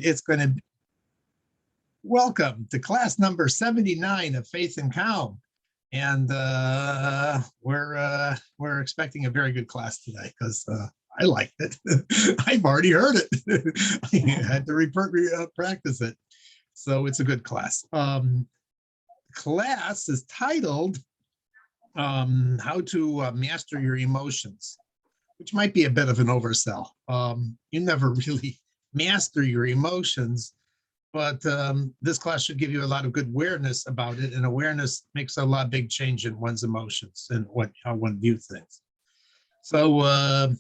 it's going to be welcome to class number 79 of Faith and Calm. And we're expecting a very good class today because I liked it. I've already heard it. I had to practice it. So it's a good class. Class is titled How to Master Your Emotions, which might be a bit of an oversell. You never really master your emotions, but this class should give you a lot of good awareness about it, and awareness makes a big change in one's emotions and how one views things. So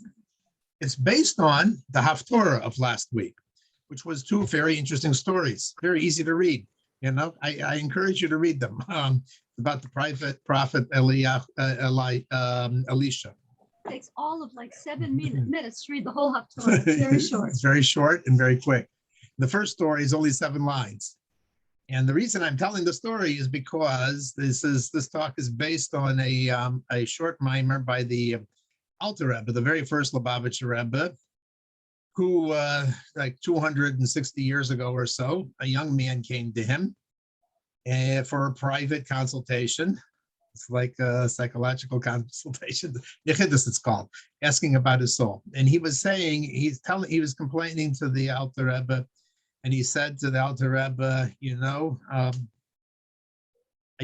it's based on the Haftorah of last week, which was two very interesting stories, very easy to read. You know, I encourage you to read them about the prophet Elisha. It takes all of like 7 minutes to read the whole Haftorah. It's very short. It's very short and very quick. The first story is only 7 lines. And the reason I'm telling the story is because this talk is based on a short mimer by the Alter Rebbe, the very first Lubavitcher Rebbe, who like 260 years ago or so, a young man came to him for a private consultation. It's like a psychological consultation. Yechidus, it's called, asking about his soul. And he was saying, he was complaining to the Alter Rebbe, and he said to the Alter Rebbe, you know, I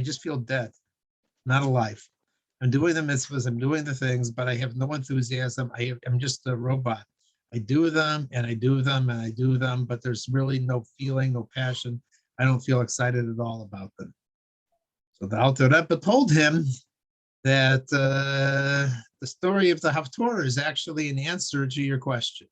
just feel dead, not alive. I'm doing the mitzvahs, I'm doing the things, but I have no enthusiasm. I'm just a robot. I do them and I do them and I do them, but there's really no feeling, no passion. I don't feel excited at all about them. So the Alter Rebbe told him that the story of the Haftorah is actually an answer to your question.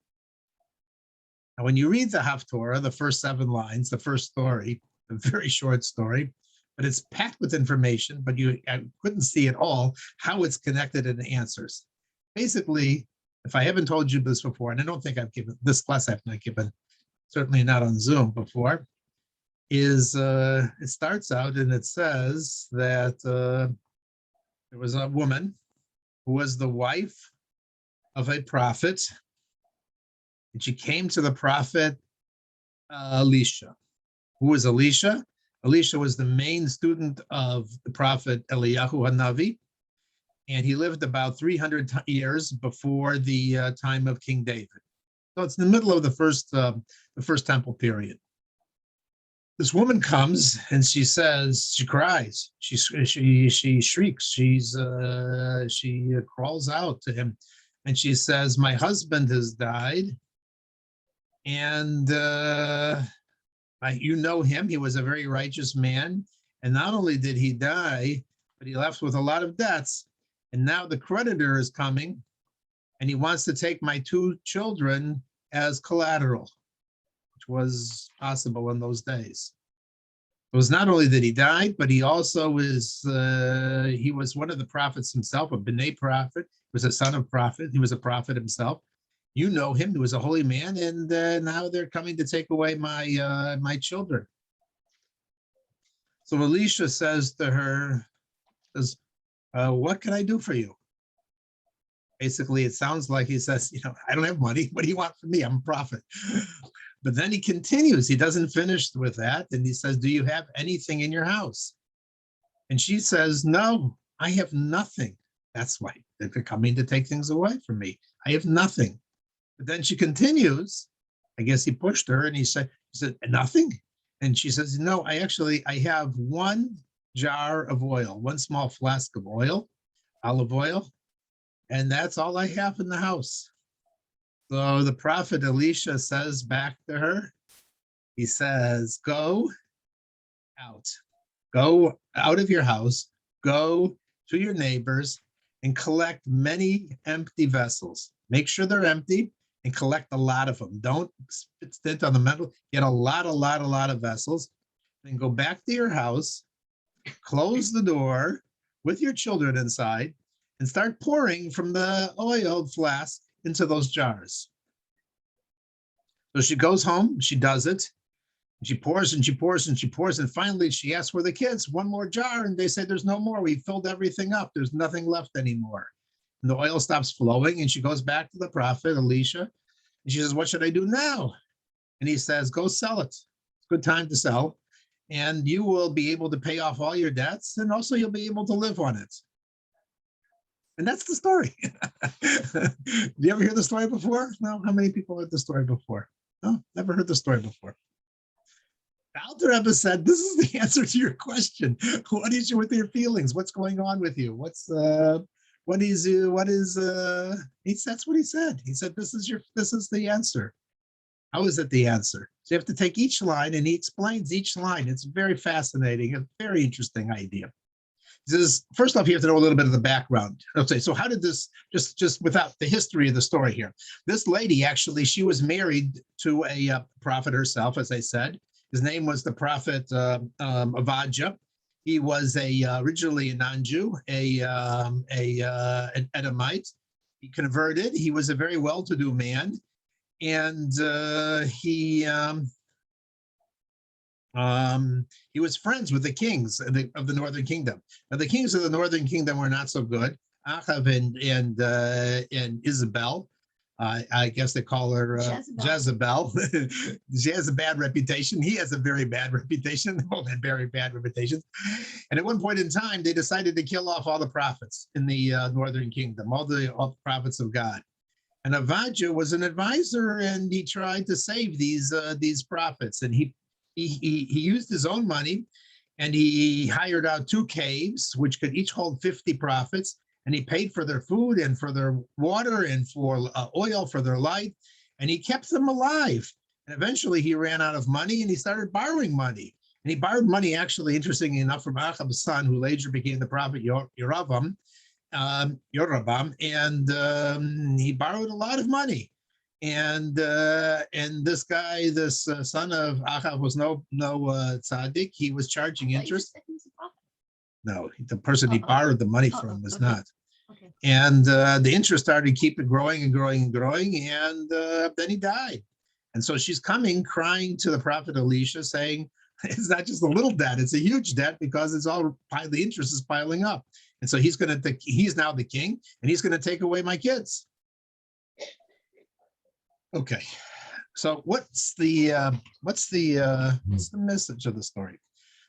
Now, when you read the Haftorah, the first 7 lines, the first story, a very short story, but it's packed with information, but I couldn't see at all how it's connected in the answers. Basically, if I haven't told you this before, and I don't think I've given this class, I've not given, certainly not on Zoom before, is it starts out and it says that there was a woman who was the wife of a prophet, and she came to the prophet Elisha. Who was Elisha? Elisha was the main student of the prophet Eliyahu Hanavi, and he lived about 300 years before the time of King David. So it's in the middle of the first temple period. This woman comes and she says, she cries, she shrieks, she crawls out to him, and she says, my husband has died, and you know him, he was a very righteous man, and not only did he die, but he left with a lot of debts, and now the creditor is coming, and he wants to take my 2 children as collateral, which was possible in those days. It was not only that he died, but he also he was one of the prophets himself, a B'nai prophet, was a son of prophet, he was a prophet himself. You know him, he was a holy man, and now they're coming to take away my children. So Elisha says to her, what can I do for you? Basically, it sounds like he says, you know, I don't have money. What do you want from me? I'm a prophet. But then he continues. He doesn't finish with that. And he says, do you have anything in your house? And she says, no, I have nothing. That's why they're coming to take things away from me. I have nothing. But then she continues. I guess he pushed her and he said, nothing? And she says, no, I have 1 jar of oil, 1 small flask of oil, olive oil, and that's all I have in the house. So the prophet Elisha says back to her, he says, go out of your house, go to your neighbors and collect many empty vessels. Make sure they're empty and collect a lot of them. Don't stint on the metal. Get a lot of vessels. Then go back to your house, close the door with your children inside, and start pouring from the oil flask into those jars. So she goes home, she does it, and she pours and she pours and she pours, and finally she asks for the kids 1 more jar, and they say there's no more. We filled everything up. There's nothing left anymore. And the oil stops flowing, and she goes back to the prophet Elisha, and she says, what should I do now? and he says, go sell it. It's a good time to sell. And you will be able to pay off all your debts, and also you'll be able to live on it. And that's the story. Did you ever hear the story before? No? How many people heard the story before? No, never heard the story before. Alter Rebbe said, this is the answer to your question. What is with your feelings? What's going on with you? That's what he said. He said, this is the answer. How is it the answer? So you have to take each line, and he explains each line. It's very fascinating, a very interesting idea. He says, first off, you have to know a little bit of the background. Okay, so how did this, just without the history of the story here, this lady, actually, she was married to a prophet herself, as I said. His name was the prophet Avadja. He was originally a non-Jew, an Edomite. He converted. He was a very well-to-do man. And he was friends with the kings of the Northern Kingdom. Now, the kings of the Northern Kingdom were not so good. Achav and Isabel. I guess they call her Jezebel. She has a bad reputation. He has a very bad reputation. They both had very bad reputations. And at one point in time, they decided to kill off all the prophets in the Northern Kingdom, all the prophets of God. And Avadja was an advisor, and he tried to save these prophets. And he used his own money, and he hired out 2 caves, which could each hold 50 prophets. And he paid for their food and for their water and for oil for their light. And he kept them alive. And eventually he ran out of money, and he started borrowing money. And he borrowed money, actually, interestingly enough, from Achab's son, who later became the prophet Yerovam. And he borrowed a lot of money, and this guy, this son of Achab, was no tzaddik. He was charging interest. No, the person he borrowed the money from was not. Okay. And the interest started keeping growing and growing and growing, and then he died. And so she's coming crying to the prophet Elisha, saying, it's not just a little debt, it's a huge debt, because it's all the interest is piling up. And so he's now the king, and he's going to take away my kids. Okay, so what's the message of the story?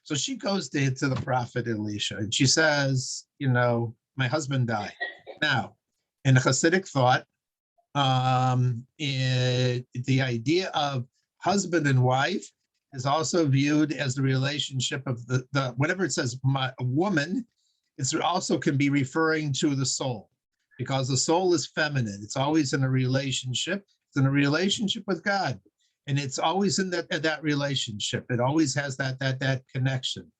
So she goes to the prophet Elisha, and she says, my husband died. Now, in the Hasidic thought, the idea of husband and wife is also viewed as the relationship of the whenever it says a woman, it also can be referring to the soul, because the soul is feminine. It's always in a relationship. It's in a relationship with God, and it's always in that relationship. It always has that connection.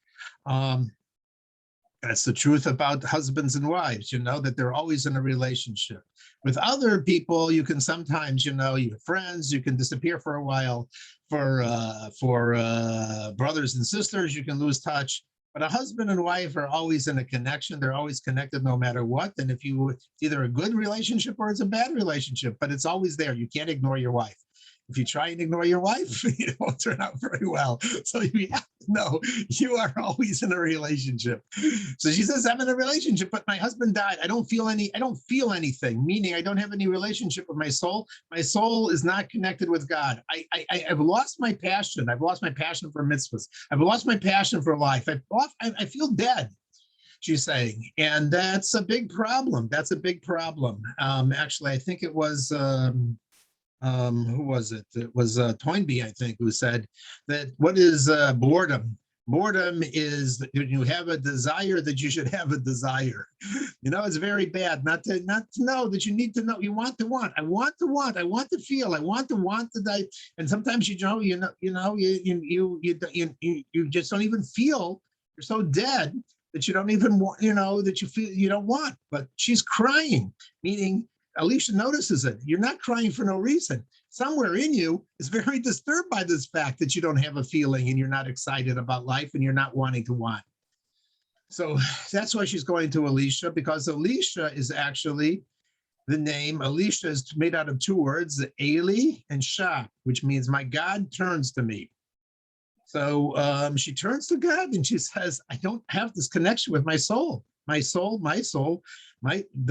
That's the truth about husbands and wives, that they're always in a relationship. With other people, you can sometimes, you're friends, you can disappear for a while. For brothers and sisters, you can lose touch. But a husband and wife are always in a connection. They're always connected no matter what. And if it's either a good relationship or it's a bad relationship, but it's always there. You can't ignore your wife. If you try and ignore your wife, it won't turn out very well. So you have to know you are always in a relationship. So she says, I'm in a relationship, but my husband died. I don't feel anything, meaning I don't have any relationship with my soul. My soul is not connected with God. I've lost my passion. I've lost my passion for mitzvahs. I've lost my passion for life. I feel dead, she's saying. And that's a big problem. That's a big problem. Actually, I think it was... who was it? It was Toynbee, I think, who said that what is boredom? Boredom is that you have a desire that you should have a desire. It's very bad not to know that you need to know. You want to want. I want to want. I want to feel. I want to die. And sometimes you just don't even feel. You're so dead that you don't even want. That you feel you don't want. But she's crying, meaning Elisha notices it. You're not crying for no reason. Somewhere in you is very disturbed by this fact that you don't have a feeling, and you're not excited about life, and you're not wanting to want. So that's why she's going to Elisha, because Elisha is actually the name. Elisha is made out of 2 words, Eli and Shah, which means my God turns to me. So she turns to God and she says, I don't have this connection with my soul. the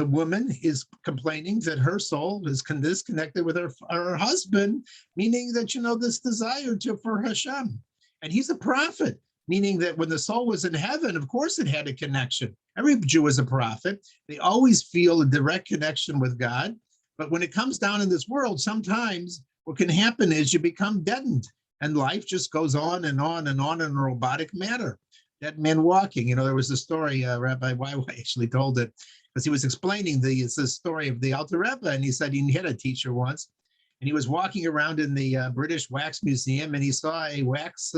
woman is complaining that her soul is disconnected with her husband, meaning that, this desire for Hashem. And he's a prophet, meaning that when the soul was in heaven, of course it had a connection. Every Jew is a prophet. They always feel a direct connection with God. But when it comes down in this world, sometimes what can happen is you become deadened and life just goes on and on and on in a robotic manner. Dead man walking. There was a story, Rabbi Weiwei actually told it, because he was explaining the story of the Alter Rebbe, and he said he had a teacher once, and he was walking around in the British Wax Museum, and he saw a wax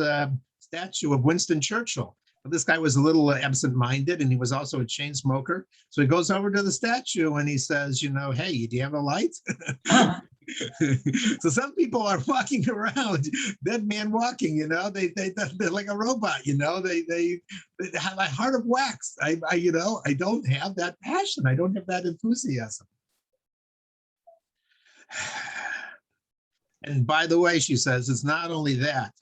statue of Winston Churchill. But this guy was a little absent-minded, and he was also a chain smoker. So he goes over to the statue and he says, hey, do you have a light? So some people are walking around, dead man walking, they're like a robot, they have a heart of wax. I don't have that passion. I don't have that enthusiasm. And by the way, she says, it's not only that,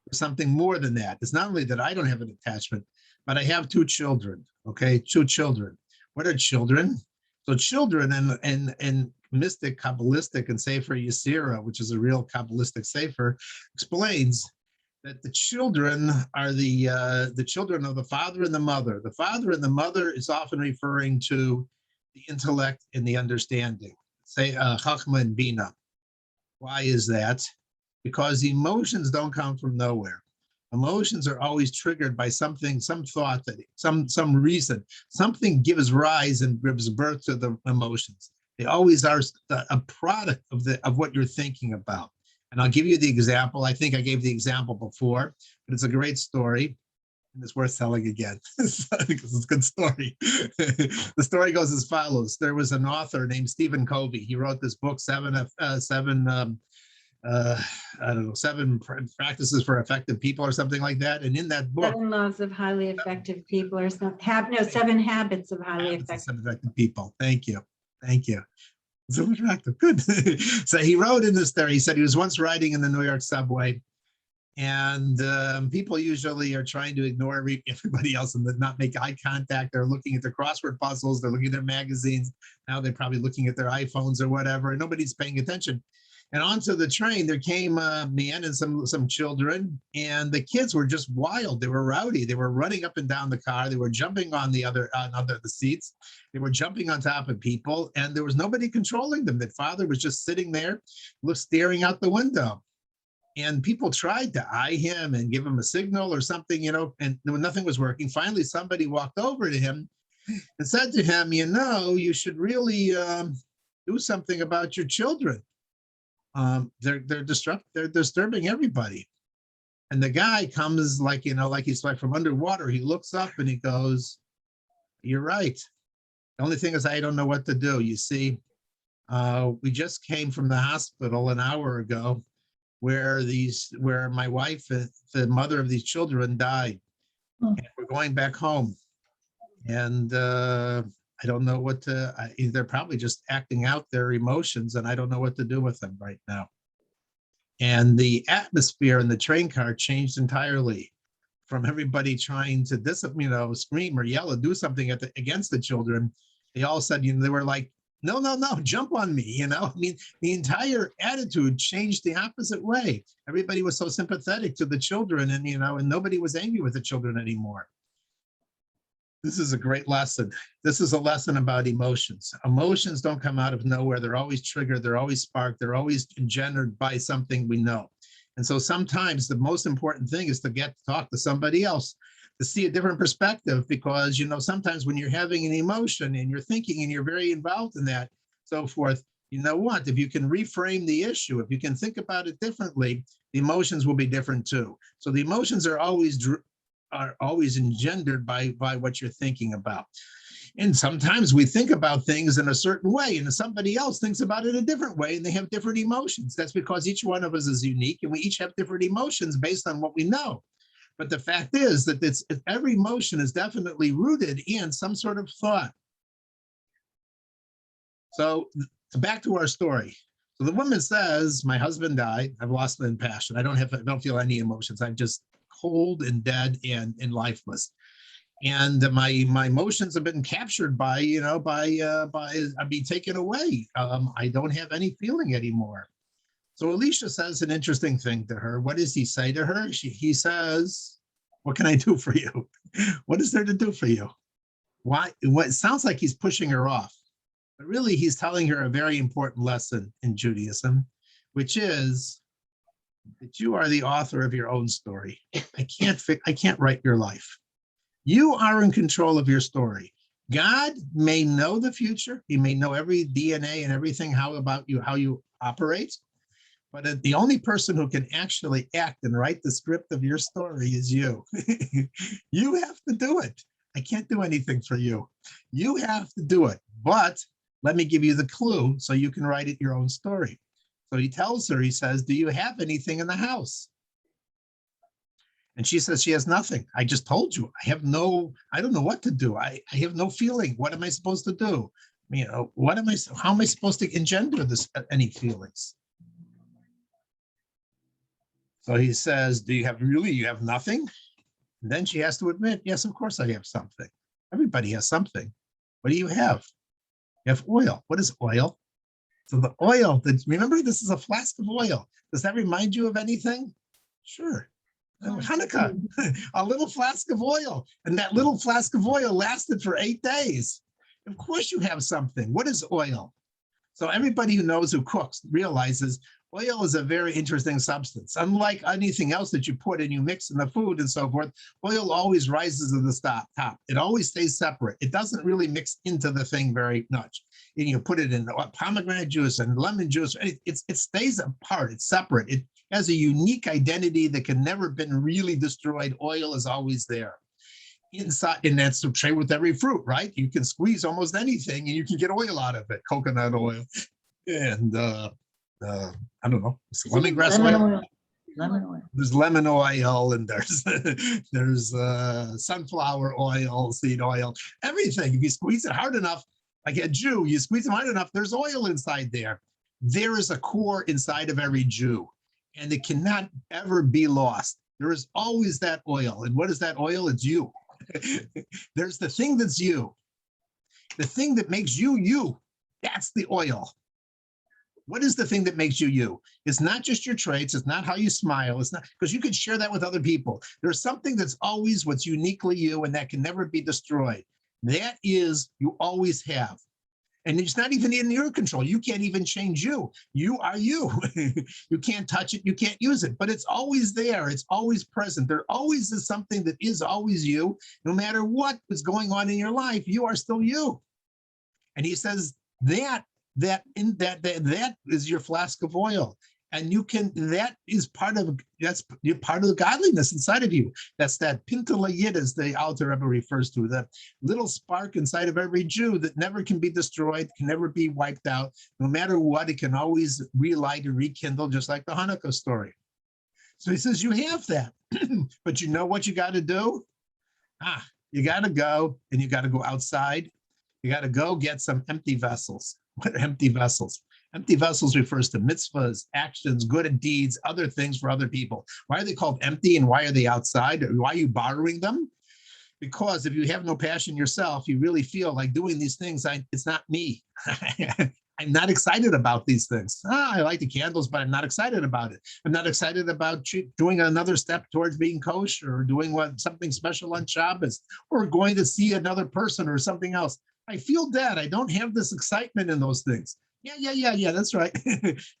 there's something more than that. It's not only that I don't have an attachment, but I have 2 children, okay? 2 children. What are children? So children and mystic, Kabbalistic, and Sefer Yesira, which is a real Kabbalistic Sefer, explains that the children are the children of the father and the mother. The father and the mother is often referring to the intellect and the understanding, say Chachma and Bina. Why is that? Because emotions don't come from nowhere. Emotions are always triggered by something, some thought, some reason. Something gives rise and gives birth to the emotions. They always are a product of what you're thinking about. And I'll give you the example. I think I gave the example before, but it's a great story. And it's worth telling again because it's a good story. The story goes as follows. There was an author named Stephen Covey. He wrote this book, Seven Practices for Effective People or something like that. And in that book, 7 Laws of Highly Effective People or something. 7 Habits of Highly Effective People. Thank you. So attractive. Good. So he wrote in this there, he said he was once riding in the New York subway, and people usually are trying to ignore everybody else and not make eye contact. They're looking at their crossword puzzles, they're looking at their magazines. Now they're probably looking at their iPhones or whatever, and nobody's paying attention. And onto the train, there came a man and some children, and the kids were just wild. They were rowdy. They were running up and down the car. They were jumping on the seats. They were jumping on top of people, and there was nobody controlling them. The father was just sitting there, staring out the window. And people tried to eye him and give him a signal or something, and nothing was working. Finally, somebody walked over to him and said to him, you should really do something about your children. They're disturbing everybody. And the guy comes like he's like from underwater. He looks up and he goes, "You're right. The only thing is I don't know what to do. You see, we just came from the hospital an hour ago where my wife, the mother of these children, died. And we're going back home. And I don't know what they're probably just acting out their emotions, and I don't know what to do with them right now." And the atmosphere in the train car changed entirely from everybody trying to scream or yell or do something against the children. They all said, they were like, no, jump on me. The entire attitude changed the opposite way. Everybody was so sympathetic to the children, and nobody was angry with the children anymore. This is a great lesson. This is a lesson about emotions. Emotions don't come out of nowhere. They're always triggered. They're always sparked. They're always engendered by something we know. And so sometimes the most important thing is to get to talk to somebody else, to see a different perspective, because, sometimes when you're having an emotion and you're thinking and you're very involved in that, so forth, if you can reframe the issue, if you can think about it differently, the emotions will be different too. So the emotions are always engendered by what you're thinking about. And sometimes we think about things in a certain way and somebody else thinks about it a different way, and they have different emotions. That's because each one of us is unique and we each have different emotions based on what we know. But the fact is that every emotion is definitely rooted in some sort of thought. So back to our story. So the woman says, my husband died. I've lost my passion. I don't feel any emotions. I'm just cold and dead and lifeless. And my emotions have been captured by, I've been taken away. I don't have any feeling anymore. So Alicia says an interesting thing to her. What does he say to her? He says, what can I do for you? What is there to do for you? Why? What it sounds like he's pushing her off, but really he's telling her a very important lesson in Judaism, which is that you are the author of your own story. I can't write your life. You are in control of your story. God may know the future. He may know every DNA and everything how you operate. But the only person who can actually act and write the script of your story is you. You have to do it. I can't do anything for you. You have to do it. But let me give you the clue so you can write it your own story. So he tells her, he says, do you have anything in the house? And she says she has nothing. I just told you, I don't know what to do. I have no feeling. What am I supposed to do? How am I supposed to engender any feelings? So he says, you have nothing? And then she has to admit, yes, of course I have something. Everybody has something. What do you have? You have oil. What is oil? So the oil, remember this is a flask of oil. Does that remind you of anything? Sure. Hanukkah, a little flask of oil. And that little flask of oil lasted for 8 days. Of course you have something. What is oil? So everybody who cooks realizes oil is a very interesting substance. Unlike anything else that you put and you mix in the food and so forth, oil always rises to the top. It always stays separate. It doesn't really mix into the thing very much. And you put it in pomegranate juice and lemon juice, it stays apart. It's separate. It has a unique identity that can never been really destroyed. Oil is always there. Inside, and that's the trade with every fruit, right? You can squeeze almost anything and you can get oil out of it, coconut oil, and I don't know, lemongrass oil. Lemon oil. There's lemon oil, and there's sunflower oil, seed oil, everything. If you squeeze it hard enough, like a Jew, you squeeze them hard enough, there's oil inside there. There is a core inside of every Jew, and it cannot ever be lost. There is always that oil. And what is that oil? It's you. There's the thing that's you. The thing that makes you, you. That's the oil. What is the thing that makes you, you? It's not just your traits. It's not how you smile. It's not, because you can share that with other people. There's something that's always what's uniquely you and that can never be destroyed. That is, you always have. And it's not even in your control. You can't even change you. You are you. You can't touch it. You can't use it, but it's always there. It's always present. There always is something that is always you. No matter what is going on in your life, you are still you. And he says that is your flask of oil. And that is part of the godliness inside of you. That's that pintala yid, as the Alter Rebbe refers to, that little spark inside of every Jew that never can be destroyed, can never be wiped out. No matter what, it can always relight and rekindle, just like the Hanukkah story. So he says, you have that, but you know what you got to do? You got to go, and you got to go outside. You got to go get some empty vessels. What are empty vessels? Empty vessels refers to mitzvahs, actions, good deeds, other things for other people. Why are they called empty, and why are they outside? Why are you borrowing them? Because if you have no passion yourself, you really feel like doing these things, it's not me. I'm not excited about these things. I like the candles, but I'm not excited about it. I'm not excited about doing another step towards being kosher, or doing something special on Shabbos, or going to see another person or something else. I feel dead. I don't have this excitement in those things. Yeah, that's right.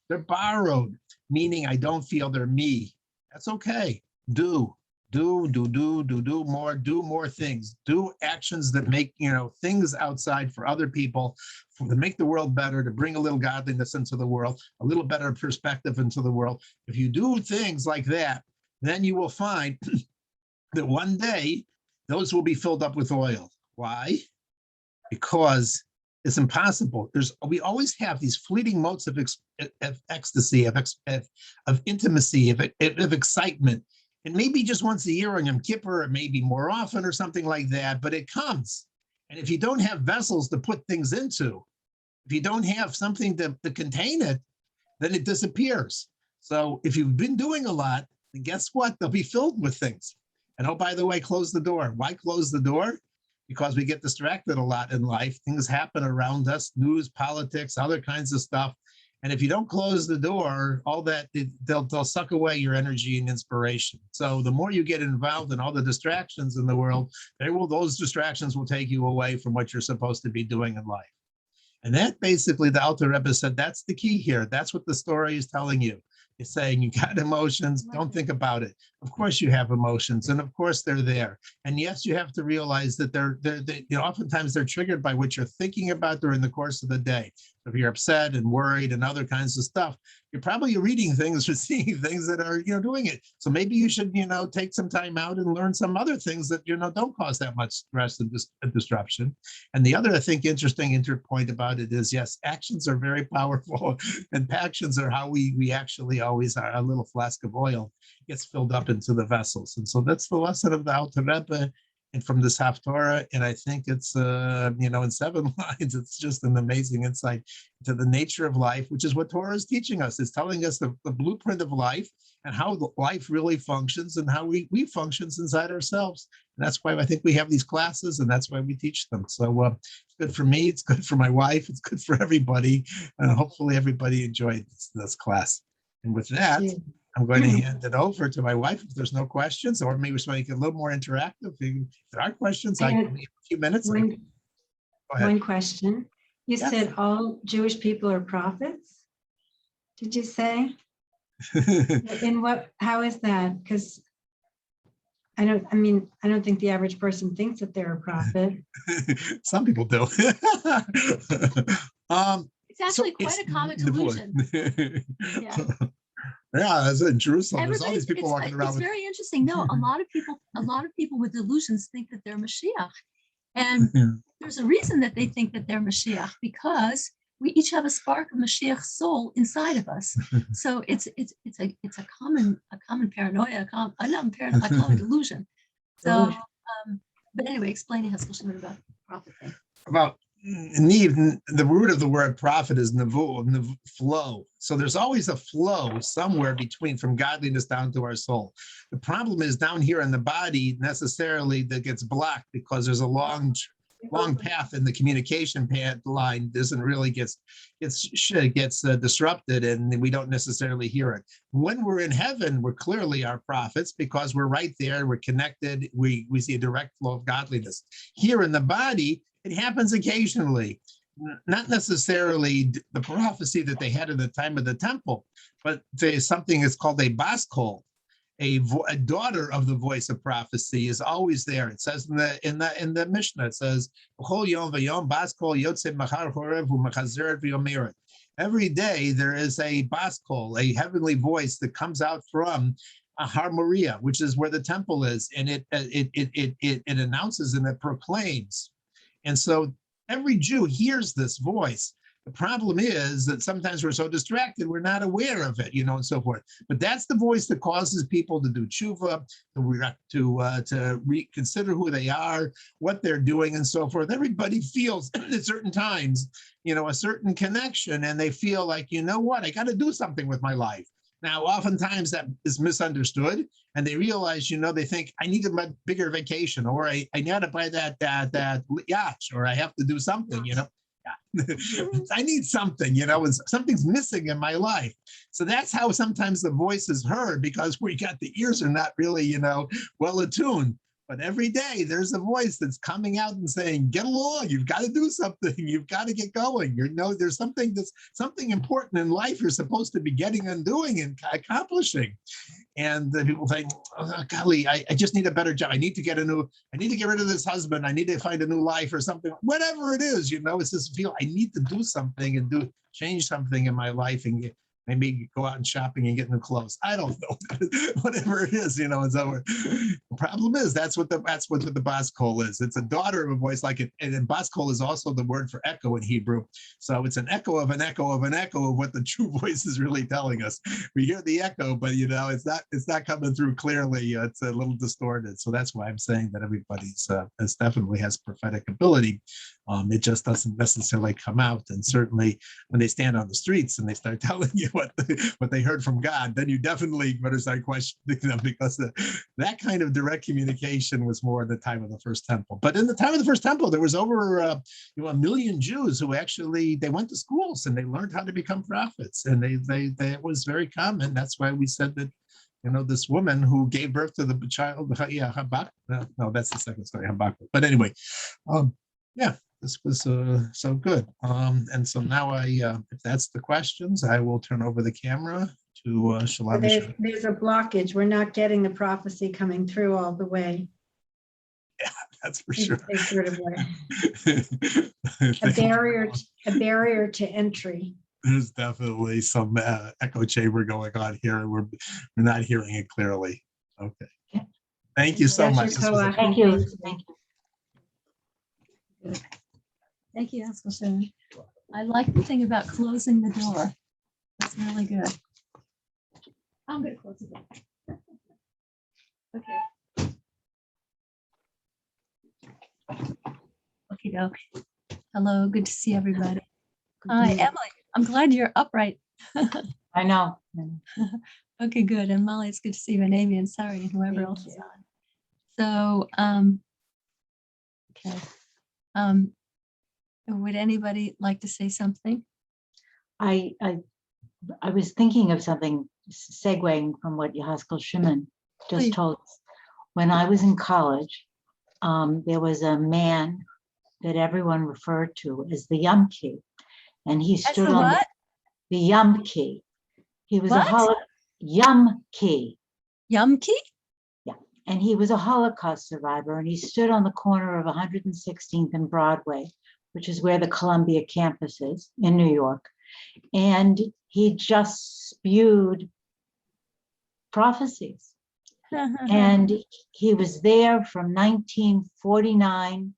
They're borrowed, meaning I don't feel they're me. That's okay. Do more things. Do actions that make, things outside for other people, to make the world better, to bring a little godliness into the world, a little better perspective into the world. If you do things like that, then you will find that one day those will be filled up with oil. Why? Because it's impossible. We always have these fleeting modes of ecstasy, of intimacy, of excitement. And maybe just once a year on Yom Kippur, or maybe more often or something like that, but it comes. And if you don't have vessels to put things into, if you don't have something to contain it, then it disappears. So if you've been doing a lot, then guess what? They'll be filled with things. And oh, by the way, close the door. Why close the door? Because we get distracted a lot in life. Things happen around us, news, politics, other kinds of stuff. And if you don't close the door, all that, they'll suck away your energy and inspiration. So the more you get involved in all the distractions in the world, those distractions will take you away from what you're supposed to be doing in life. And that basically, the Alter Rebbe said, that's the key here. That's what the story is telling you. It's saying you got emotions, don't think about it. Of course you have emotions, and of course they're there. And yes, you have to realize that oftentimes they're triggered by what you're thinking about during the course of the day. If you're upset and worried and other kinds of stuff, you're probably reading things or seeing things that are, doing it. So maybe you should, take some time out and learn some other things that, don't cause that much stress and disruption. And the other, I think, interesting point about it is, yes, actions are very powerful, and actions are how we actually always are. A little flask of oil gets filled up into the vessels. And so that's the lesson of the Alter Rebbe and from this Haftorah. And I think it's, in 7 lines, it's just an amazing insight into the nature of life, which is what Torah is teaching us. It's telling us the blueprint of life and how life really functions and how we functions inside ourselves. And that's why I think we have these classes, and that's why we teach them. So it's good for me, it's good for my wife, it's good for everybody. And hopefully everybody enjoyed this class. And with that, I'm going to hand it over to my wife if there's no questions, or maybe we're making it a little more interactive. If there are questions, I can leave a few minutes. Go ahead. One question. You said all Jewish people are prophets. Did you say? How is that? Because I don't think the average person thinks that they're a prophet. Some people do. It's actually quite a common delusion. Yeah. Yeah, as in Jerusalem, there's all these people walking around. It's very interesting. No, a lot of people with delusions think that they're Mashiach, and there's a reason that they think that they're Mashiach, because we each have a spark of Mashiach's soul inside of us. So it's a common paranoia, a common delusion. So, but anyway, explain Haskell about the prophet thing. About the root of the word prophet is nevu, flow. So there's always a flow somewhere between, from godliness down to our soul. The problem is down here in the body, necessarily that gets blocked because there's a long path in the communication line doesn't really gets disrupted, and we don't necessarily hear it. When we're in heaven, we're clearly our prophets because we're right there, we're connected, we see a direct flow of godliness. Here in the body, it happens occasionally, not necessarily the prophecy that they had at the time of the temple, but there's something that's called a bas kol. A daughter of the voice of prophecy is always there. It says in the Mishnah, it says, every day there is a bas kol, a heavenly voice that comes out from a Har Moriah, which is where the temple is, and it announces and it proclaims. And so every Jew hears this voice. The problem is that sometimes we're so distracted, we're not aware of it, and so forth. But that's the voice that causes people to do tshuva, to reconsider who they are, what they're doing, and so forth. Everybody feels at certain times, a certain connection, and they feel like, what, I got to do something with my life. Now, oftentimes that is misunderstood, and they realize, they think, I need a bigger vacation, or I got to buy that yacht, or I have to do something, I need something, and something's missing in my life. So that's how sometimes the voice is heard, because the ears are not really, well attuned. But every day there's a voice that's coming out and saying, get along, you've got to do something, you've got to get going. There's something important in life you're supposed to be getting and doing and accomplishing. And the people think, oh, golly, I just need a better job. I need to get rid of this husband. I need to find a new life or something. Whatever it is, it's this feel I need to do something and change something in my life and maybe go out and shopping and get new clothes. I don't know. Whatever it is, it's over. The problem is that's what the bas kol is. It's a daughter of a voice like it, and bas kol is also the word for echo in Hebrew. So it's an echo of an echo of an echo of what the true voice is really telling us. We hear the echo, but it's not coming through clearly. It's a little distorted. So that's why I'm saying that everybody's definitely has prophetic ability. It just doesn't necessarily come out. And certainly when they stand on the streets and they start telling you what they heard from God, then you definitely better start questioning them, because that kind of direct communication was more in the time of the First Temple. But in the time of the First Temple, there was over 1 million Jews who actually they went to schools and they learned how to become prophets, and they it was very common. That's why we said that this woman who gave birth to the child, Habakkuk. No, that's the second story, Habakkuk. But anyway, yeah, this was so good. And so now if that's the questions, I will turn over the camera to Shalom. There's a blockage. We're not getting the prophecy coming through all the way. Yeah, that's for sure. They sort of a barrier to entry. There's definitely some echo chamber going on here. We're not hearing it clearly. Okay. Thank you so much. Thank you. Thank you, Eskelson. I like the thing about closing the door. That's really good. I'm going to close it. Okay. Okay, doke. Hello, good to see everybody. Hi, Emily. I'm glad you're upright. I know. Okay, good. And Molly, it's good to see you, and Amy and Sari and whoever else is on. So, okay. Would anybody like to say something? I was thinking of something, segueing from what Yahaskel Shimon just Please. told us. When I was in college, there was a man that everyone referred to as the Yamki, and he stood on what? the Yamki. He was What? Yamki. Yumki? And he was a Holocaust survivor, and he stood on the corner of 116th and Broadway, which is where the Columbia campus is in New York. And he just spewed prophecies. And he was there from 1949.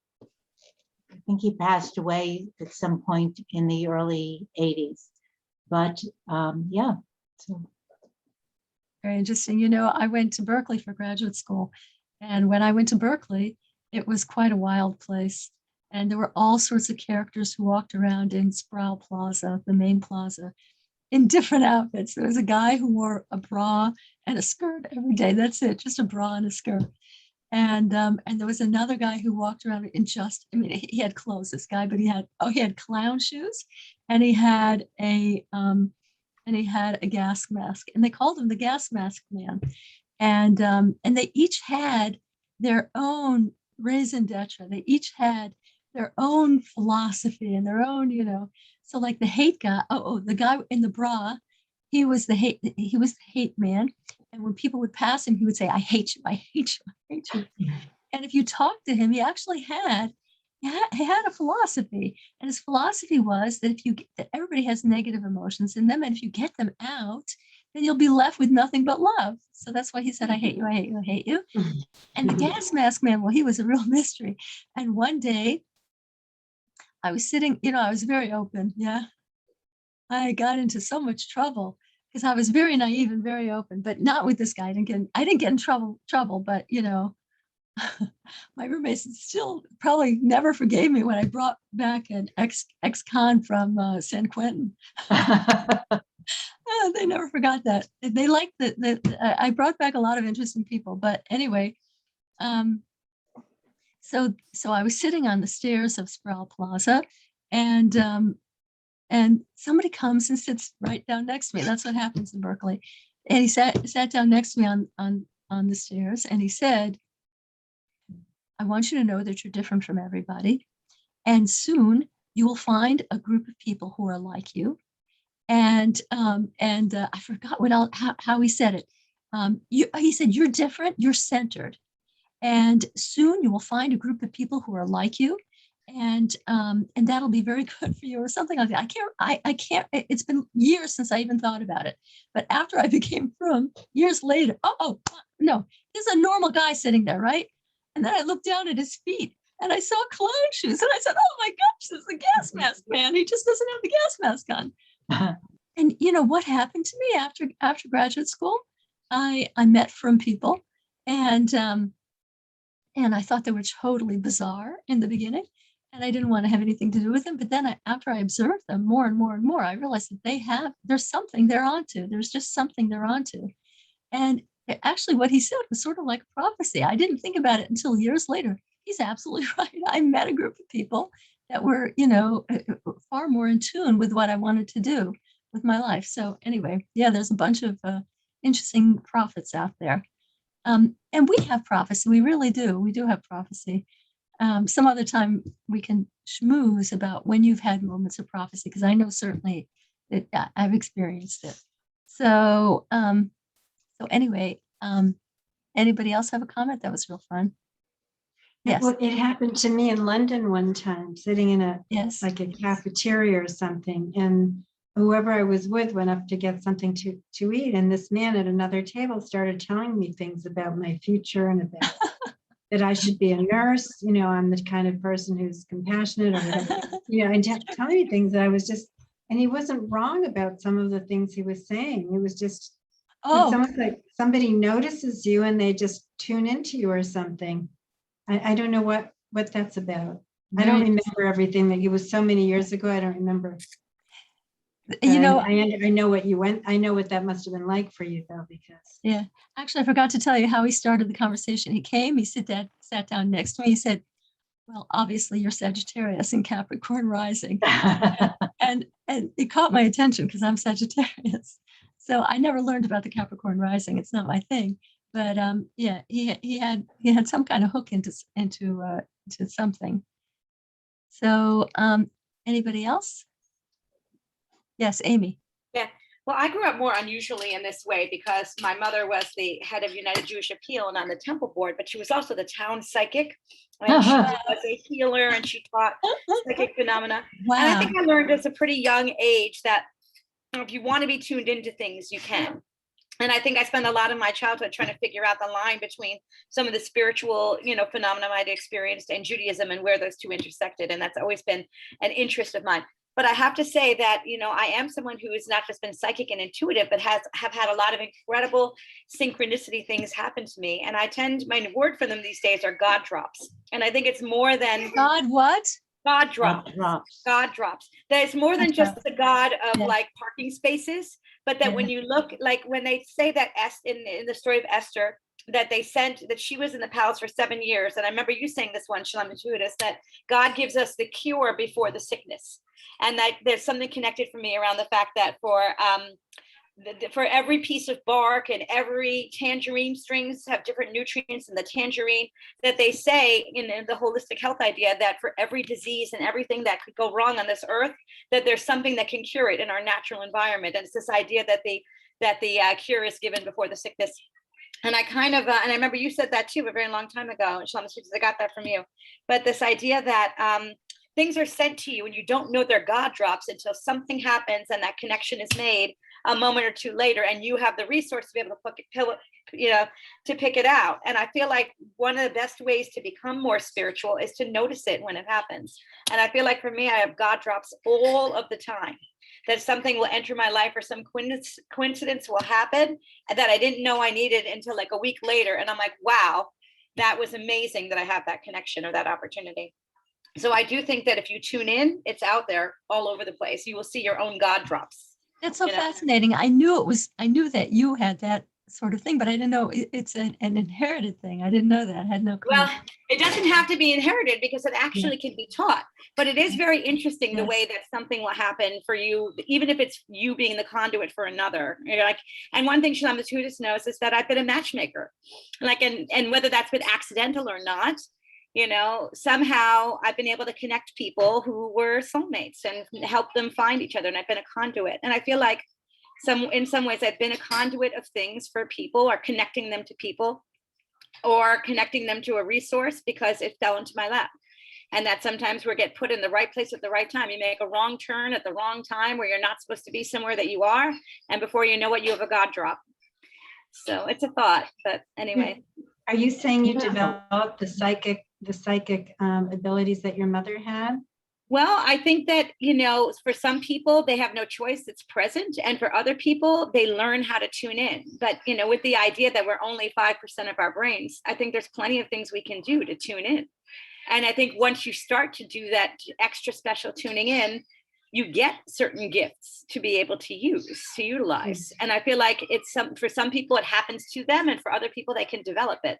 I think he passed away at some point in the early 80s. But yeah, so. Very interesting. I went to Berkeley for graduate school. And when I went to Berkeley, it was quite a wild place. And there were all sorts of characters who walked around in Sproul Plaza, the main plaza, in different outfits. There was a guy who wore a bra and a skirt every day. That's it, just a bra and a skirt. And there was another guy who walked around in he had clothes, this guy, but he had clown shoes, and he had a gas mask, and they called him the gas mask man. And they each had their own raison d'etre. They each had their own philosophy and their own, so like the hate guy, the guy in the bra, he was the hate man. And when people would pass him, he would say, I hate you, I hate you, I hate you. And if you talked to him, he actually had a philosophy. And his philosophy was that that everybody has negative emotions in them. And if you get them out, then you'll be left with nothing but love. So that's why he said, I hate you, I hate you, I hate you. And the gas mask man, well, he was a real mystery. And one day I was sitting, I was very open. Yeah. I got into so much trouble because I was very naive and very open, but not with this guy. I didn't get in trouble, but my roommates still probably never forgave me when I brought back an ex-con from San Quentin. They never forgot that. They liked that I brought back a lot of interesting people. But anyway, so I was sitting on the stairs of Sproul Plaza, and somebody comes and sits right down next to me. That's what happens in Berkeley. And he sat down next to me on the stairs, and he said, I want you to know that you're different from everybody. And soon you will find a group of people who are like you. And I forgot how he said it. He said, you're different, you're centered. And soon you will find a group of people who are like you. And that'll be very good for you, or something like that. I can't, it's been years since I even thought about it. But after I became frum, years later, no, there's a normal guy sitting there, right? And then I looked down at his feet and I saw clown shoes. And I said, oh my gosh, this is the gas mask man. He just doesn't have the gas mask on. And what happened to me after graduate school? I met frum people, and I thought they were totally bizarre in the beginning. and I didn't want to have anything to do with them. But then after I observed them more and more and more, I realized that there's something they're onto. There's just something they're onto. And actually what he said was sort of like prophecy. I didn't think about it until years later. He's absolutely right. I met a group of people that were, far more in tune with what I wanted to do with my life. So anyway, yeah, there's a bunch of interesting prophets out there. And we have prophecy. We really do. We do have prophecy. Some other time we can schmooze about when you've had moments of prophecy, because I know certainly that I've experienced it. So, anyway, anybody else have a comment? That was real fun. Yes. Well, it happened to me in London one time, sitting in Yes. like a cafeteria or something, and whoever I was with went up to get something to eat, and this man at another table started telling me things about my future and about that I should be a nurse. I'm the kind of person who's compassionate, or whatever, and telling me things that I was just, and he wasn't wrong about some of the things he was saying. It was just, it's almost like somebody notices you and they just tune into you or something. I don't know what that's about. I don't remember everything. That it was so many years ago. I don't remember. I know what you went. I know what that must have been like for you, though, because actually, I forgot to tell you how he started the conversation. He came. He sat down next to me. He said, "Well, obviously you're Sagittarius and Capricorn rising," and it caught my attention because I'm Sagittarius. So I never learned about the Capricorn rising. It's not my thing. But he had some kind of hook into something. So anybody else? Yes, Amy. Yeah. Well, I grew up more unusually in this way because my mother was the head of United Jewish Appeal and on the temple board, but she was also the town psychic. And she was a healer and she taught psychic phenomena. Wow. And I think I learned at a pretty young age that if you want to be tuned into things, you can. And I think I spent a lot of my childhood trying to figure out the line between some of the spiritual, phenomena I'd experienced and Judaism and where those two intersected. And that's always been an interest of mine. But I have to say that, I am someone who has not just been psychic and intuitive, but have had a lot of incredible synchronicity things happen to me. And my word for them these days are God drops. And I think it's more than God what? God drops. God drops. That it's more than just the God of like parking spaces, but that when you look, like when they say that in the story of Esther, that she was in the palace for 7 years. And I remember you saying this one, Shalom Judas, that God gives us the cure before the sickness. And that there's something connected for me around the fact that for every piece of bark and every tangerine strings have different nutrients in the tangerine, that they say in the holistic health idea that for every disease and everything that could go wrong on this earth, that there's something that can cure it in our natural environment. And it's this idea that the cure is given before the sickness. And I kind of, and I remember you said that too a very long time ago, and Shalom, I got that from you. But this idea that things are sent to you and you don't know they're God drops until something happens and that connection is made a moment or two later, and you have the resource to be able to pick it out. And I feel like one of the best ways to become more spiritual is to notice it when it happens. And I feel like for me, I have God drops all of the time. That something will enter my life or some coincidence will happen that I didn't know I needed until like a week later. And I'm like, wow, that was amazing that I have that connection or that opportunity. So I do think that if you tune in, it's out there all over the place. You will see your own God drops. That's so fascinating. I knew that you had that sort of thing, but I didn't know it's an inherited thing. I didn't know that. I had no clue. Well, it doesn't have to be inherited because it actually can be taught. But it is very interesting the way that something will happen for you, even if it's you being the conduit for another. And one thing Shalom Judas knows is that I've been a matchmaker, and whether that's been accidental or not, somehow I've been able to connect people who were soulmates and help them find each other. And I've been a conduit. And I feel like in some ways I've been a conduit of things for people, or connecting them to people, or connecting them to a resource because it fell into my lap. And that sometimes we get put in the right place at the right time. You make a wrong turn at the wrong time where you're not supposed to be somewhere that you are. And before you know it, you have a God drop. So it's a thought, but anyway. Are you saying you developed the psychic abilities that your mother had? Well, I think that, for some people, they have no choice. It's present. And for other people, they learn how to tune in. But, with the idea that we're only 5% of our brains, I think there's plenty of things we can do to tune in. And I think once you start to do that extra special tuning in, you get certain gifts to be able to utilize. And I feel like for some people it happens to them, and for other people they can develop it.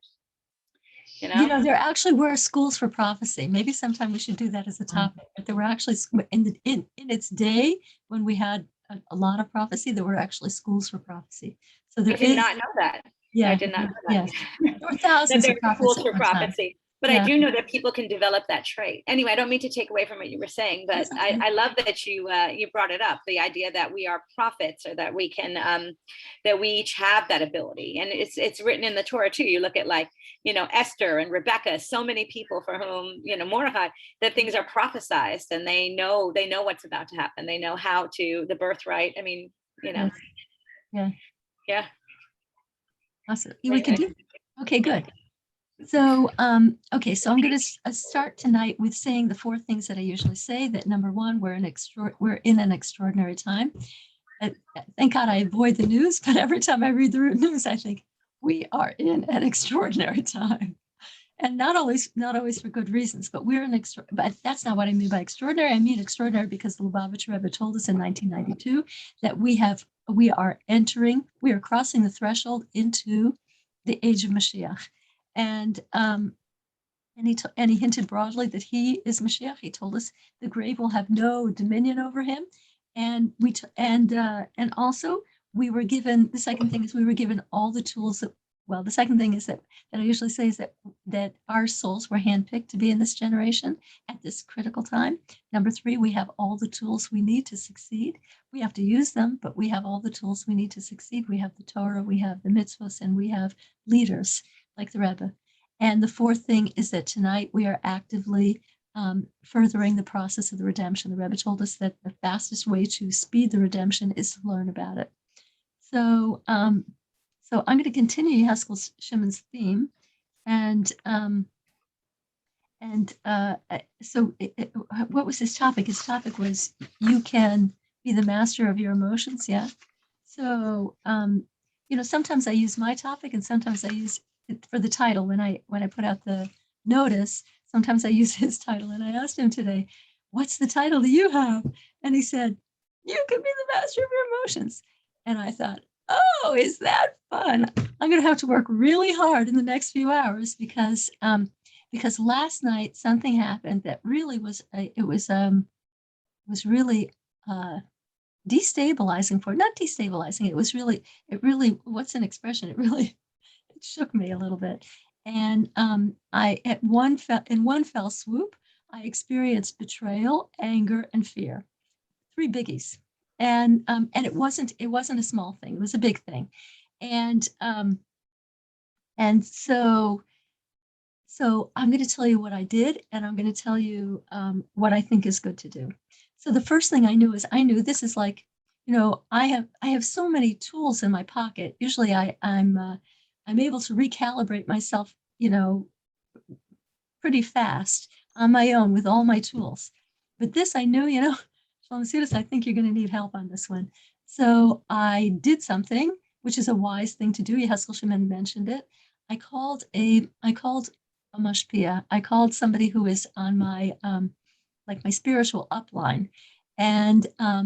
You know, there actually were schools for prophecy. Maybe sometime we should do that as a topic. But there were actually in its day when we had a lot of prophecy, there were actually schools for prophecy. So there I did not know that. Yeah, I did not know that. Yes, there were thousands of schools for prophecy. But Yeah. I do know that people can develop that trait. Anyway, I don't mean to take away from what you were saying, but Okay. I love that you brought it up, the idea that we are prophets, or that we can that we each have that ability. And it's written in the Torah too. You look at, like, you know, Esther and Rebecca, so many people for whom, you know, Mordecai, that things are prophesized, and they know what's about to happen. They know how to, the birthright. I mean, you know. Yes. Yeah. Awesome. We can do. Okay, good. So, okay, so I'm going to start tonight with saying the 4 things that I usually say. That number 1, we're in an extraordinary time. Thank God I avoid the news, but every time I read the news, I think we are in an extraordinary time, and not always for good reasons. But but that's not what I mean by extraordinary. I mean extraordinary because the Lubavitcher Rebbe told us in 1992 that we are crossing the threshold into the age of Mashiach. And he hinted broadly that he is Mashiach. He told us the grave will have no dominion over him. And also we were given, the second thing is we were given all the tools the second thing is that I usually say is that our souls were handpicked to be in this generation at this critical time. Number 3, we have all the tools we need to succeed. We have to use them, but we have all the tools we need to succeed. We have the Torah, we have the mitzvahs, and we have leaders like the Rebbe. And the 4th thing is that tonight we are actively furthering the process of the redemption. The Rebbe told us that the fastest way to speed the redemption is to learn about it. So I'm going to continue Haskell Shimon's theme, what was his topic? His topic was, you can be the master of your emotions. Yeah. So sometimes I use my topic, and sometimes I use it for the title when I put out the notice. Sometimes I use his title, and I asked him today, "What's the title that you have?" And he said, "You can be the master of your emotions." And I thought, oh, is that fun? I'm going to have to work really hard in the next few hours because last night something happened that really was really destabilizing not destabilizing. It really, what's an expression? It shook me a little bit. And in one fell swoop, I experienced betrayal, anger, and fear. 3 biggies. And it wasn't a small thing. It was a big thing. And so I'm going to tell you what I did, and I'm going to tell you what I think is good to do. So the first thing I knew this is like, I have so many tools in my pocket. Usually I'm able to recalibrate myself, pretty fast on my own with all my tools. But this, I knew, Shalom, I think you're going to need help on this one. So I did something, which is a wise thing to do. Yeheskel Shimon mentioned it. I called a mashpia. I called somebody who is on my my spiritual upline, and I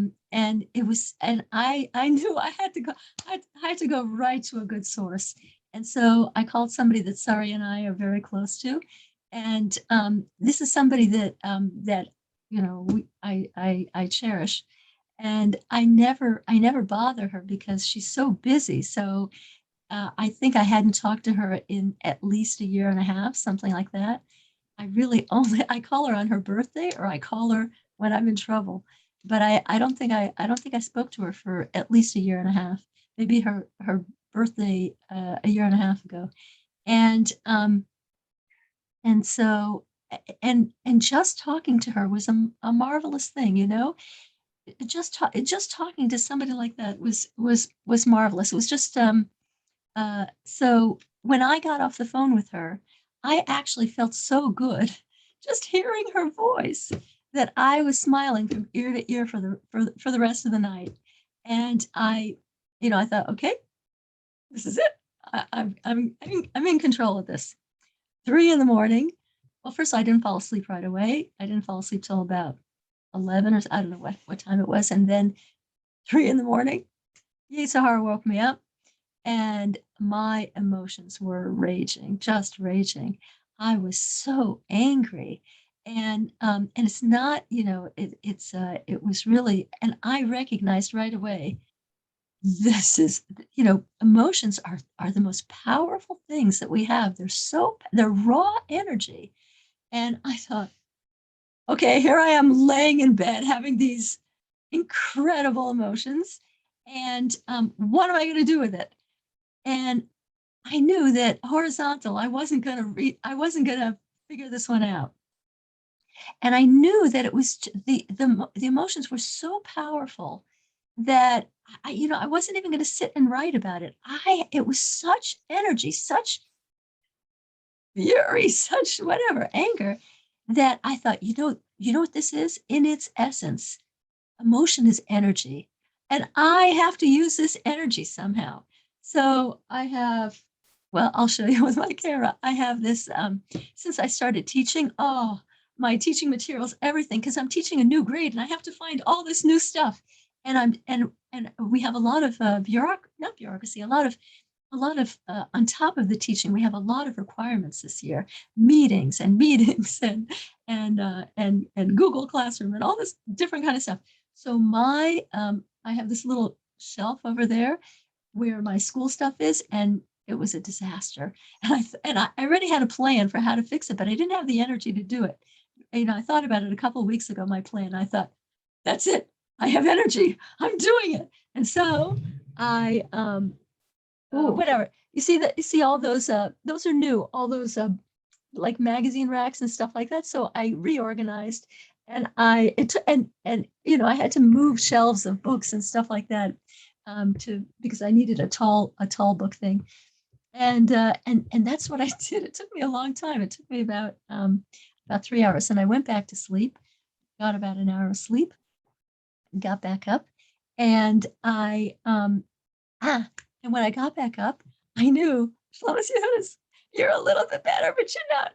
knew I had to go. I had to go right to a good source, and so I called somebody that Sari and I are very close to, and this is somebody that I cherish, and I never bother her because she's so busy. So I think I hadn't talked to her in at least 1.5 years, something like that. I call her on her birthday, or I call her when I'm in trouble. But I don't think I spoke to her for at least 1.5 years, maybe her birthday 1.5 years ago, and so just talking to her was a marvelous thing, just talking to somebody like that was marvelous. It was just so when I got off the phone with her, I actually felt so good just hearing her voice that I was smiling from ear to ear for the rest of the night. And I thought, okay, this is it. I'm in control of this. 3 a.m, well, first I didn't fall asleep right away. I didn't fall asleep till about 11 or I don't know what time it was. And then 3 in the morning, Yitzhahara woke me up and my emotions were raging, just raging. I was so angry. And it's not, it was really, and I recognized right away, this is, emotions are the most powerful things that we have. They're raw energy. And I thought, okay, here I am laying in bed having these incredible emotions. And what am I going to do with it? And I knew that horizontal, I wasn't going to figure this one out. And I knew that it was the emotions were so powerful that I wasn't even going to sit and write about it. It was such energy, such fury, such whatever, anger, that I thought, you know what this is? In its essence, emotion is energy. And I have to use this energy somehow. So I'll show you with my camera. I have this, since I started teaching, my teaching materials, everything, because I'm teaching a new grade and I have to find all this new stuff. And we have a lot of not bureaucracy, a lot of on top of the teaching, we have a lot of requirements this year, meetings and Google Classroom and all this different kind of stuff. So I have this little shelf over there where my school stuff is, and it was a disaster. And I already had a plan for how to fix it, but I didn't have the energy to do it. I thought about it a couple of weeks ago, my plan. I thought, that's it. I have energy. I'm doing it. And so whatever. You see all those are new, all those like magazine racks and stuff like that. So I reorganized and I had to move shelves of books and stuff like that because I needed a tall book thing. And that's what I did. It took me a long time. It took me about 3 hours. And I went back to sleep, got about an hour of sleep, got back up, and and when I got back up, I knew, you're a little bit better, but you're not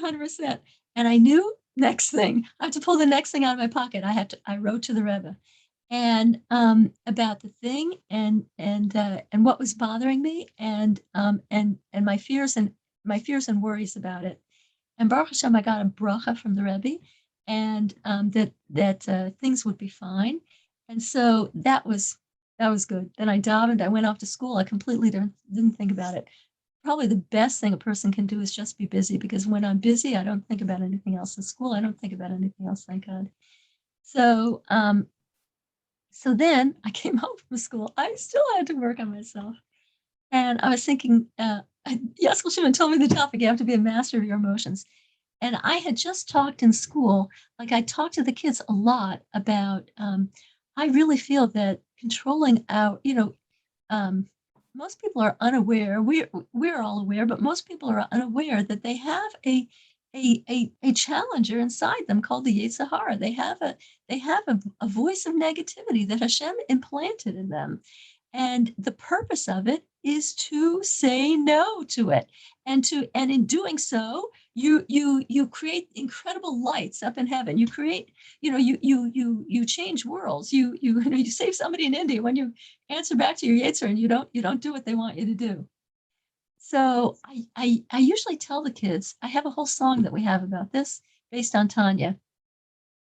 100%. And I knew next thing, I have to pull the next thing out of my pocket. I wrote to the Rebbe and about the thing and what was bothering me and my fears and worries about it. And Baruch Hashem, I got a bracha from the Rebbe and that things would be fine. And so that was good. Then I davened, I went off to school. I completely didn't think about it. Probably the best thing a person can do is just be busy, because when I'm busy, I don't think about anything else. In school, I don't think about anything else, thank God. So then I came home from school. I still had to work on myself. And I was thinking, Yaskol Shimon told me the topic, you have to be a master of your emotions. And I had just talked in school, like I talked to the kids a lot about, I really feel that controlling our, most people are unaware. We're all aware, but most people are unaware that they have a challenger inside them called the Yetzirah. They have a voice of negativity that Hashem implanted in them. And the purpose of it is to say no to it. And in doing so, you create incredible lights up in heaven. You create, you change worlds. You save somebody in India when you answer back to your Yetzer and you don't do what they want you to do. So I usually tell the kids, I have a whole song that we have about this based on Tanya.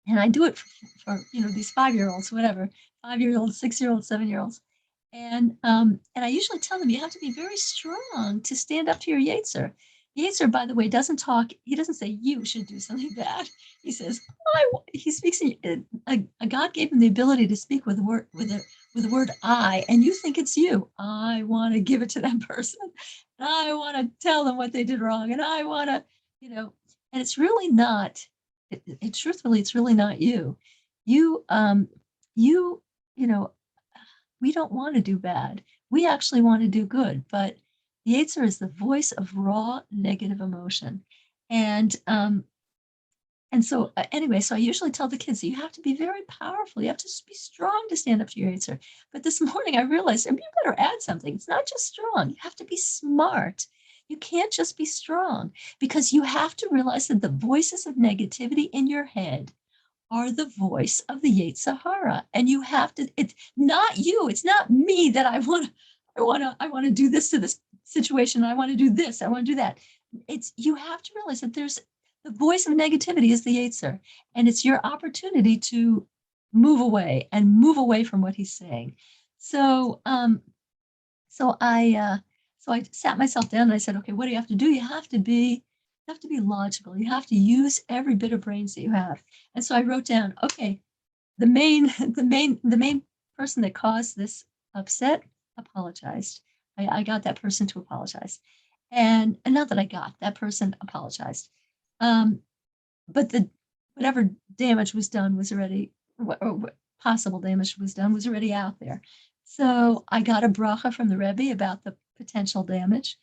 And I do it for these 5-year-olds, whatever, 5-year-olds, 6-year-olds, 7-year-olds. And I usually tell them you have to be very strong to stand up to your Yetzer. Yetzer, by the way, doesn't talk. He doesn't say you should do something bad. He says, he speaks. God gave him the ability to speak with the word I, and you think it's you. I want to give it to that person. And I want to tell them what they did wrong. And I want to, and it's really not, truthfully, it's really not you. We don't want to do bad. We actually want to do good, but the Yetzer is the voice of raw negative emotion. And so anyway, so I usually tell the kids that you have to be very powerful. You have to be strong to stand up to your Yetzer. But this morning I realized, you better add something. It's not just strong. You have to be smart. You can't just be strong, because you have to realize that the voices of negativity in your head are the voice of the Yetzer Hara. And you have to, it's not you, it's not me that I want to do this to this situation. I want to do this, I want to do that. It's, you have to realize that there's the voice of negativity is the Yetzer, and it's your opportunity to move away from what he's saying. So, so I sat myself down and I said, okay, what do you have to do? You have to be logical. You have to use every bit of brains that you have. And so I wrote down, okay, the main person that caused this upset apologized. I got that person to apologize. And not that I got, that person apologized. But whatever damage was done was already, or possible damage was done was already out there. So I got a bracha from the Rebbe about the potential damage.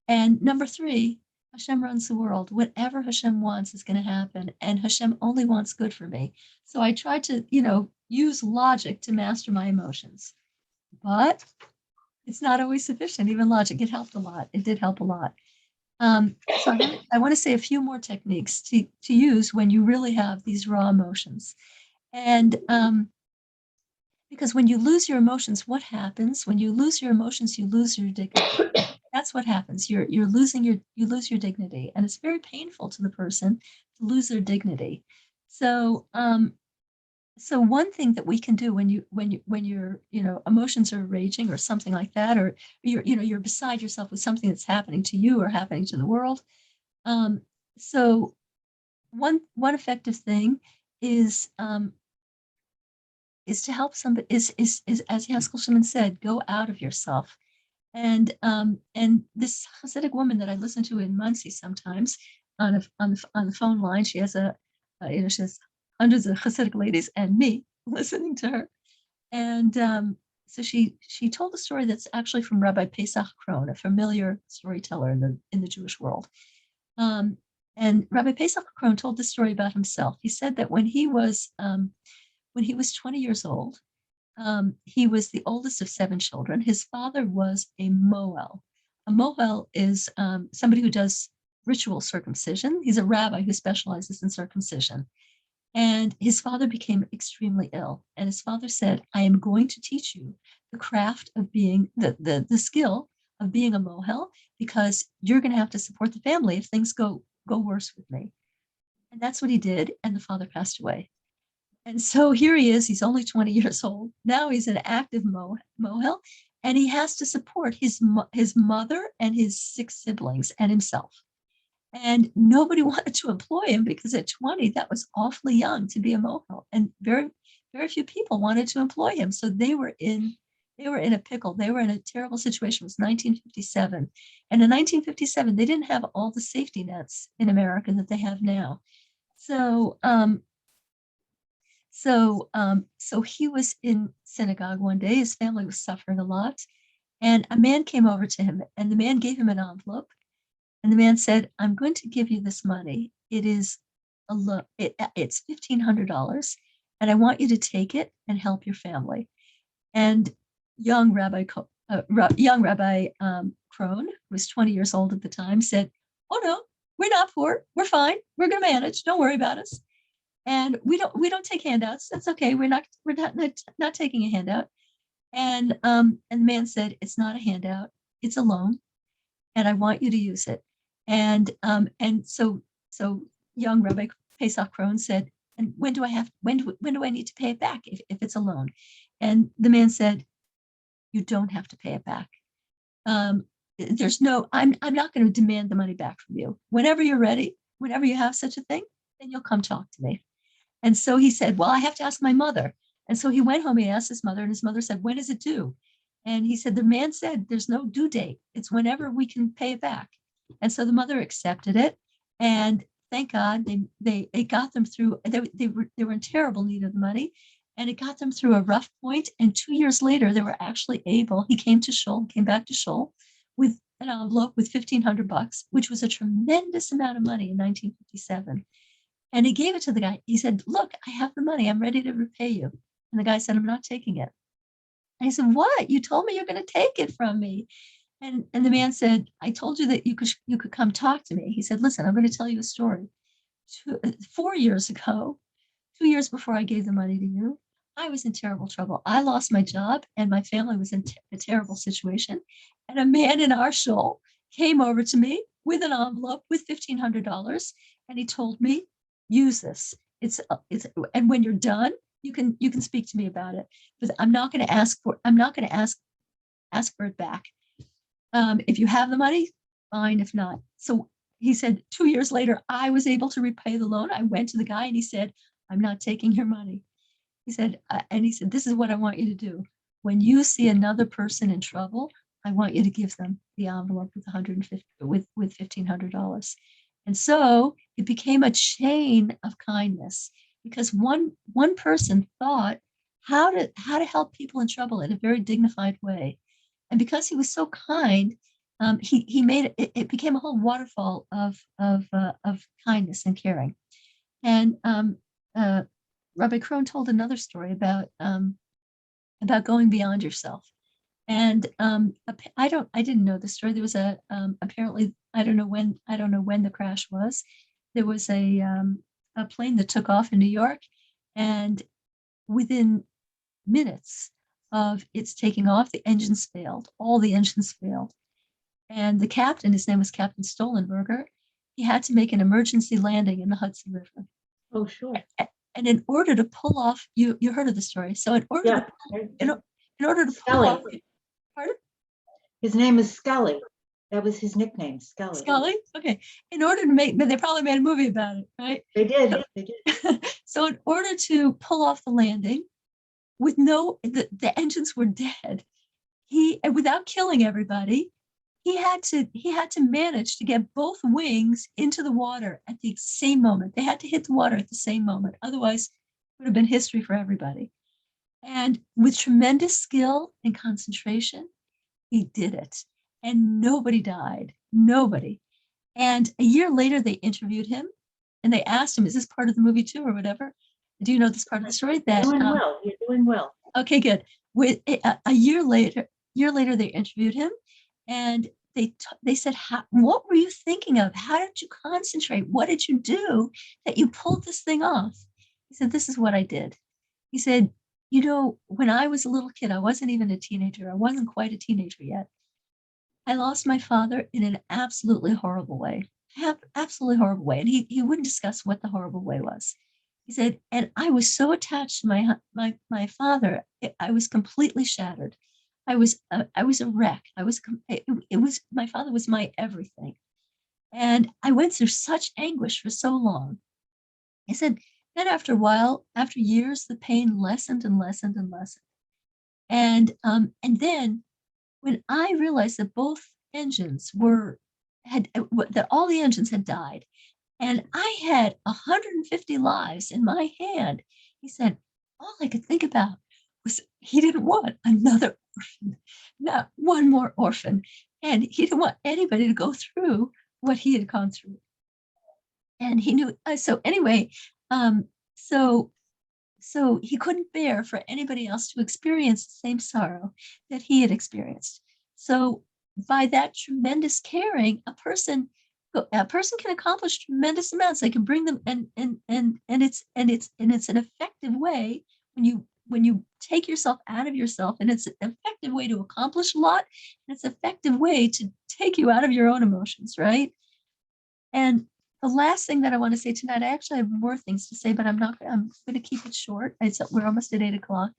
And number 3, Hashem runs the world. Whatever Hashem wants is going to happen. And Hashem only wants good for me. So I tried to, use logic to master my emotions. But it's not always sufficient, even logic. It helped a lot. It did help a lot. So I want to say a few more techniques to use when you really have these raw emotions. And because when you lose your emotions, what happens? When you lose your emotions, you lose your dignity. That's what happens. You lose your dignity, and it's very painful to the person to lose their dignity. So so one thing that we can do when your emotions are raging or something like that, or you're beside yourself with something that's happening to you or happening to the world. So one effective thing is to help somebody, is as Haskell Shimon said, go out of yourself. And this Hasidic woman that I listen to in Muncie sometimes on the phone line, she has she has hundreds of Hasidic ladies and me listening to her. And so she told a story that's actually from Rabbi Pesach Krohn, a familiar storyteller in the Jewish world. And Rabbi Pesach Krohn told this story about himself. He said that when he was 20 years old, he was the oldest of 7 children. His father was a mohel. A mohel is somebody who does ritual circumcision. He's a rabbi who specializes in circumcision. And his father became extremely ill. And his father said, I am going to teach you the craft of being, the skill of being a mohel, because you're going to have to support the family if things go worse with me. And that's what he did. And the father passed away. And so here he is. He's only 20 years old. Now he's an active mohel, and he has to support his mother and his 6 siblings and himself. And nobody wanted to employ him because at 20, that was awfully young to be a mohel. And very, very few people wanted to employ him. So they were in a pickle. They were in a terrible situation. It was 1957. And in 1957, they didn't have all the safety nets in America that they have now. So he was in synagogue one day. His family was suffering a lot. And a man came over to him, and the man gave him an envelope. And the man said, I'm going to give you this money. It's $1,500, and I want you to take it and help your family. And young Rabbi Krohn, who was 20 years old at the time, said, oh no, we're not poor. We're fine. We're going to manage. Don't worry about us. And we don't take handouts. That's okay. We're not taking a handout. And the man said, it's not a handout. It's a loan, and I want you to use it. And so young Rabbi Pesach Krohn said, and when do I need to pay it back if it's a loan? And the man said, you don't have to pay it back. I'm not going to demand the money back from you. Whenever you're ready, whenever you have such a thing, then you'll come talk to me. And so he said, well, I have to ask my mother. And so he went home, he asked his mother, and his mother said, when is it due? And he said, the man said, there's no due date. It's whenever we can pay it back. And so the mother accepted it. And thank God it got them through. They were in terrible need of the money. And it got them through a rough point. And 2 years later, they were actually able, he came back to Shul with an envelope with $1,500, which was a tremendous amount of money in 1957. And he gave it to the guy. He said, look, I have the money. I'm ready to repay you. And the guy said, I'm not taking it. And he said, what? You told me you're going to take it from me. And the man said, I told you that you could come talk to me. He said, listen, I'm going to tell you a story. 4 years ago, 2 years before I gave the money to you, I was in terrible trouble. I lost my job and my family was in a terrible situation. And a man in our shul came over to me with an envelope with $1,500, and he told me, use this. And when you're done, you can speak to me about it. But I'm not going to ask for it back. If you have the money, fine. If not, so he said 2 years later, I was able to repay the loan. I went to the guy and he said, I'm not taking your money. He said, this is what I want you to do. When you see another person in trouble, I want you to give them the envelope with $150 $1,500. And so it became a chain of kindness because one person thought how to help people in trouble in a very dignified way. And because he was so kind, he made it became a whole waterfall of kindness and caring. And Rabbi Krohn told another story about going beyond yourself. And I didn't know the story. There was apparently I don't know when the crash was. There was a plane that took off in New York, and within minutes of its taking off, the engines failed. All the engines failed, and the captain, his name was Captain Stolenberger, he had to make an emergency landing in the Hudson River. Oh, sure. And in order to pull off, you heard of the story. So in order to pull Scully. off, pardon? His name is Scully. That was his nickname, Scully. Scully? Okay. In order to make, they probably made a movie about it, right? They did. They did. So in order to pull off the landing, with the engines were dead, without killing everybody, he had to manage to get both wings into the water at the same moment. They had to hit the water at the same moment. Otherwise, it would have been history for everybody. And with tremendous skill and concentration, he did it. And nobody died. Nobody. And a year later, they interviewed him and they asked him, is this part of the movie too or whatever? Do you know this part of the story? You're doing well. You're doing well. Okay, good. With a year later, they interviewed him, and they said, what were you thinking of? How did you concentrate? What did you do that you pulled this thing off? He said, this is what I did. He said, when I was a little kid, I wasn't even a teenager. I wasn't quite a teenager yet. I lost my father in an absolutely horrible way. Absolutely horrible way. And he wouldn't discuss what the horrible way was. He said, and I was so attached to my father, I was completely shattered. I was a wreck. My father was my everything. And I went through such anguish for so long. He said, then after a while, after years, the pain lessened and lessened and lessened. And then when I realized that both engines that all the engines had died, and I had 150 lives in my hand, he said, all I could think about was he didn't want another orphan, not one more orphan. And he didn't want anybody to go through what he had gone through. And he knew, so anyway, so he couldn't bear for anybody else to experience the same sorrow that he had experienced. So by that tremendous caring, a person can accomplish tremendous amounts. They can bring them, and it's an effective way when you take yourself out of yourself, and it's an effective way to accomplish a lot, and it's an effective way to take you out of your own emotions, right? And the last thing that I want to say tonight, I actually have more things to say, but I'm going to keep it short. We're almost at 8:00.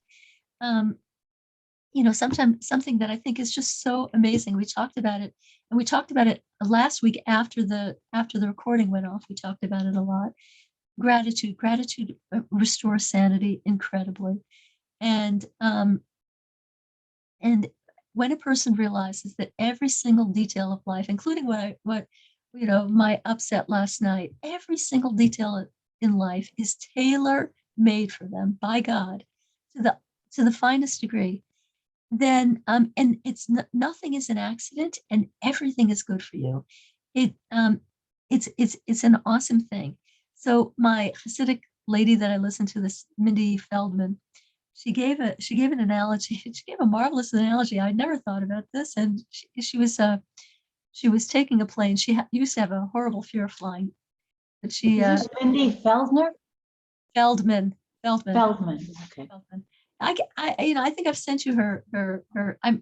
Sometimes something that I think is just so amazing. We talked about it, and we talked about it last week after the recording went off. We talked about it a lot. Gratitude restores sanity incredibly, and when a person realizes that every single detail of life, including my upset last night, every single detail in life is tailor-made for them by God to the finest degree, then and nothing is an accident, and everything is good for you. It's an awesome thing. So my Hasidic lady that I listen to, this Mindy Feldman, she gave an analogy. She gave a marvelous analogy. I'd never thought about this. And she was taking a plane. She used to have a horrible fear of flying, but she Is this Mindy Feldner? Feldman. Feldman, okay. Feldman. I think I've sent you her.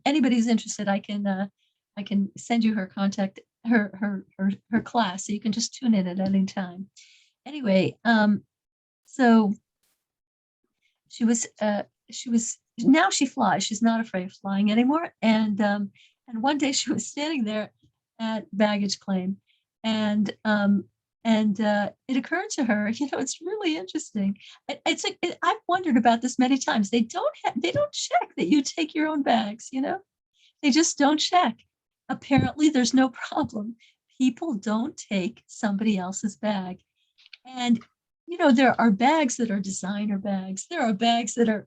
Anybody's interested, I can send you her contact, her class, so you can just tune in at any time. Anyway, so she was now she flies. She's not afraid of flying anymore. And one day she was standing there at baggage claim, and it occurred to her, it's really interesting. I've wondered about this many times. They don't check that you take your own bags. They just don't check. Apparently, there's no problem. People don't take somebody else's bag, and there are bags that are designer bags. There are bags that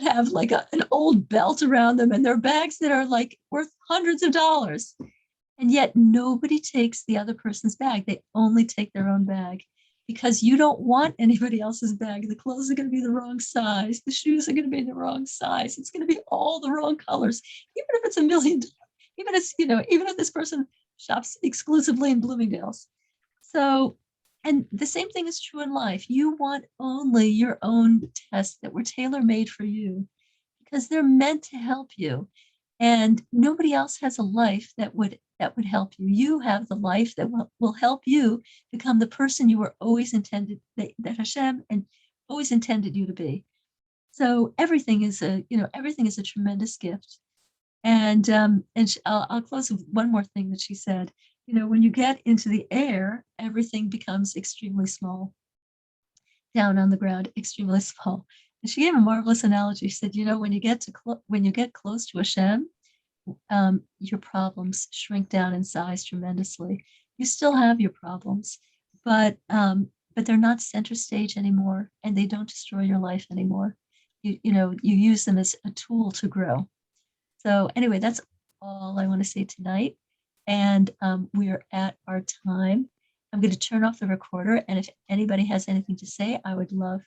have like an old belt around them, and there are bags that are like worth hundreds of dollars. And yet nobody takes the other person's bag. They only take their own bag, because you don't want anybody else's bag. The clothes are going to be the wrong size. The shoes are going to be the wrong size. It's going to be all the wrong colors. Even if it's $1 million, even if this person shops exclusively in Bloomingdale's. So, and the same thing is true in life. You want only your own tests that were tailor-made for you, because they're meant to help you. And nobody else has a life that would help you. You have the life that will help you become the person you were always intended, that Hashem and always intended you to be. So everything is a tremendous gift. And I'll close with one more thing that she said. When you get into the air, everything becomes extremely small. Down on the ground, extremely small. And she gave a marvelous analogy. She said, when you get close to Hashem, your problems shrink down in size tremendously. You still have your problems, but they're not center stage anymore, and they don't destroy your life anymore. You use them as a tool to grow. So anyway, that's all I want to say tonight. And we are at our time. I'm going to turn off the recorder, and if anybody has anything to say, I would love